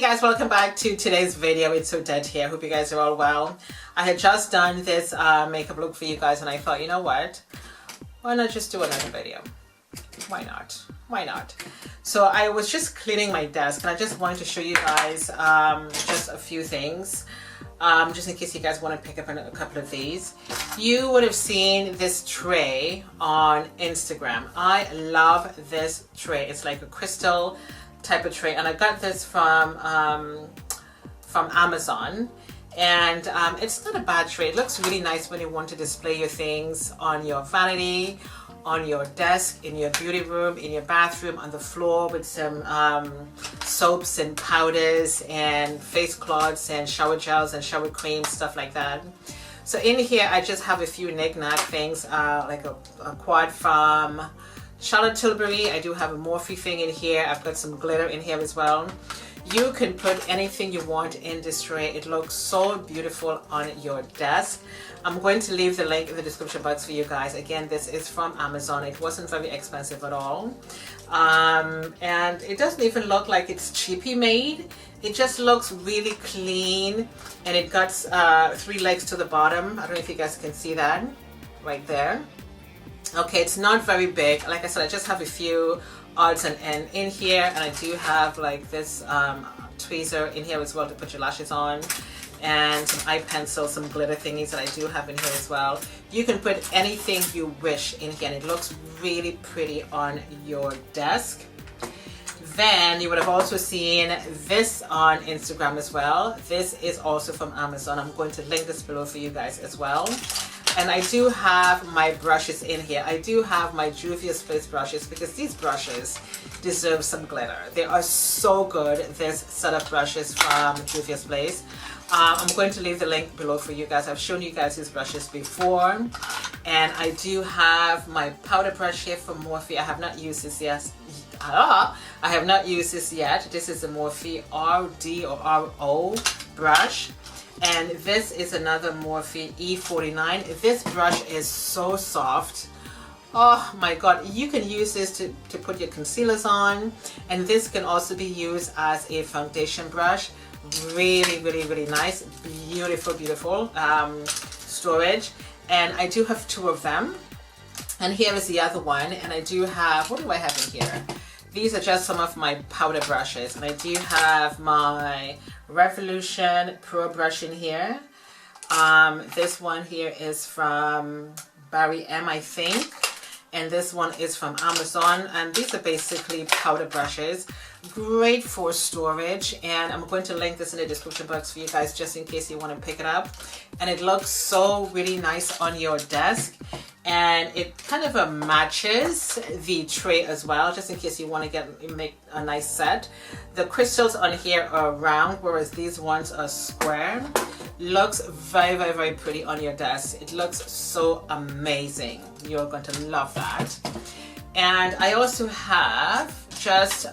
guys, welcome back to today's video. It's Odette here. Hope you guys are all well. I had just done this makeup look for you guys and I thought, you know what, why not just do another video? Why not? So I was just cleaning my desk and I just wanted to show you guys just a few things, just in case you guys want to pick up a couple of these. You would have seen this tray on Instagram. I love this tray. It's like a crystal type of tray, and I got this from Amazon, and it's not a bad tray. It looks really nice when you want to display your things on your vanity, on your desk, in your beauty room, in your bathroom, on the floor with some soaps and powders and face cloths and shower gels and shower creams, stuff like that. So in here I just have a few knick-knack things, like a quad from Charlotte Tilbury. I do have a Morphe thing in here. I've got some glitter in here as well. You can put anything you want in this tray. It looks so beautiful on your desk. I'm going to leave the link in the description box for you guys. Again, this is from Amazon. It wasn't very expensive at all. And it doesn't even look like it's cheaply made. It just looks really clean, and it got 3 legs to the bottom. I don't know if you guys can see that right there. Okay, it's not very big. Like I said, I just have a few odds and ends in here, and I do have like this tweezer in here as well to put your lashes on, and some eye pencil, some glitter thingies that I do have in here as well. You can put anything you wish in here, and it looks really pretty on your desk. Then you would have also seen this on Instagram as well. This is also from Amazon. I'm going to link this below for you guys as well. And I do have my brushes in here. I do have my Juvias Place brushes because these brushes deserve some glitter. They are so good, this set of brushes from Juvias Place. I'm going to leave the link below for you guys. I've shown you guys these brushes before. And I do have my powder brush here from Morphe. I have not used this yet. I have not used this yet. This is the Morphe RD or RO brush. And this is another Morphe E49. This brush is so soft. Oh my god, you can use this to put your concealers on, and this can also be used as a foundation brush. Really nice, beautiful storage. And I do have 2 of them, and here is the other one. And I do have, what do I have in here? These are just some of my powder brushes, and I do have my Revolution Pro brush in here. This one here is from Barry M, I think, and this one is from Amazon, and these are basically powder brushes, great for storage. And I'm going to link this in the description box for you guys just in case you want to pick it up. And it looks so really nice on your desk, and it kind of matches the tray as well, just in case you want to make a nice set. The crystals on here are round, whereas these ones are square. Looks very pretty on your desk. It looks so amazing. You're going to love that. And I also have just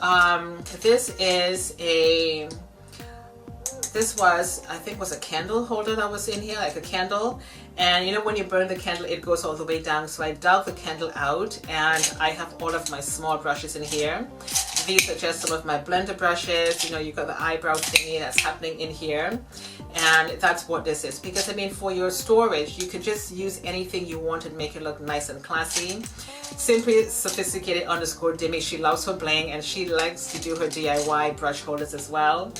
this was, I think, was a candle holder that was in here, like a candle. And you know, when you burn the candle, it goes all the way down. So I dug the candle out, and I have all of my small brushes in here. These are just some of my blender brushes. You know, you've got the eyebrow thingy that's happening in here. And that's what this is. Because I mean, for your storage, you can just use anything you want and make it look nice and classy. Simply Sophisticated _ Demi, she loves her bling, and she likes to do her DIY brush holders as well.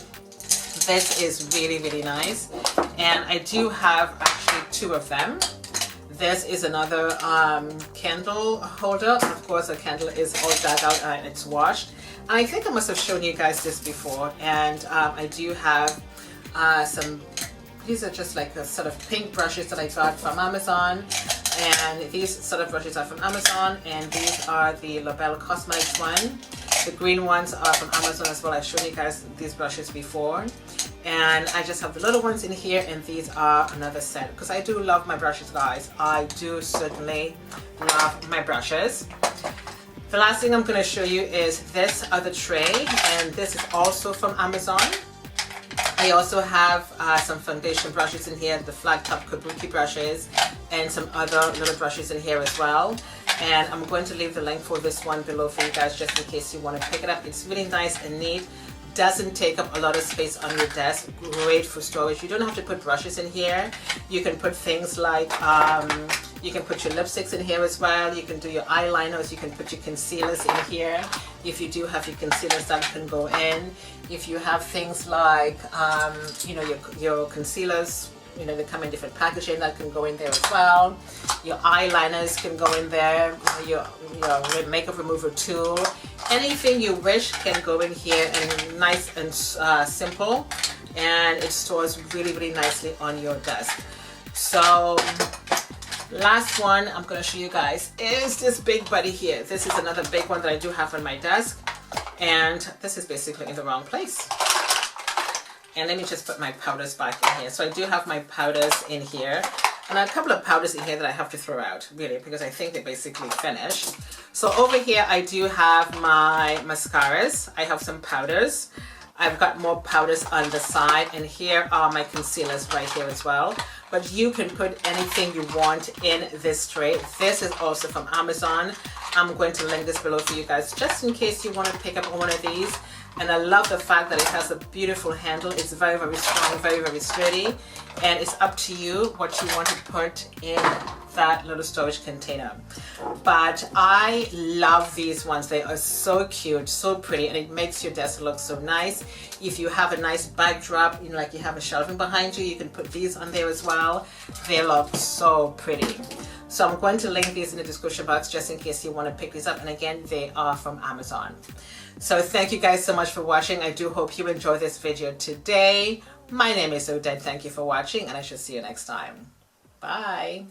This is really nice, and I do have actually 2 of them. This is another candle holder. Of course, the candle is all dug out and it's washed. And I think I must have shown you guys this before. And I do have some, these are just like a sort of pink brushes that I got from Amazon. And these sort of brushes are from Amazon, and these are the Labelle Cosmetic one. The green ones are from Amazon as well. I've shown you guys these brushes before. And I just have the little ones in here, and these are another set. Because I do love my brushes, guys. I do certainly love my brushes. The last thing I'm going to show you is this other tray, and this is also from Amazon. I also have some foundation brushes in here, the flat top kabuki brushes, and some other little brushes in here as well. And I'm going to leave the link for this one below for you guys just in case you want to pick it up. It's really nice and neat. doesn't take up a lot of space on your desk. Great for storage. You don't have to put brushes in here. You can put things like you can put your lipsticks in here as well. You can do your eyeliners. You can put your concealers in here. If you do have your concealers, that can go in. If you have things like you know, your concealers, you know, they come in different packaging, that can go in there as well. Your eyeliners can go in there. Your makeup remover tool, anything you wish can go in here, and nice and simple, and it stores really nicely on your desk. So last one I'm going to show you guys is this big buddy here. This is another big one that I do have on my desk, and this is basically in the wrong place. And let me just put my powders back in here. So I do have my powders in here, and a couple of powders in here that I have to throw out, really, because I think they're basically finished. So over here I do have my mascaras. I have some powders. I've got more powders on the side, and here are my concealers right here as well. But you can put anything you want in this tray. This is also from Amazon. I'm going to link this below for you guys, just in case you want to pick up one of these. And I love the fact that it has a beautiful handle. It's very strong, very sturdy, and it's up to you what you want to put in that little storage container. But I love these ones. They are so cute, so pretty, and it makes your desk look so nice. If you have a nice backdrop, you know, like you have a shelving behind you, you can put these on there as well. They look so pretty. So I'm going to link these in the description box just in case you want to pick these up. And again, they are from Amazon. So thank you guys so much for watching. I do hope you enjoyed this video today. My name is Odette. Thank you for watching, and I shall see you next time. Bye.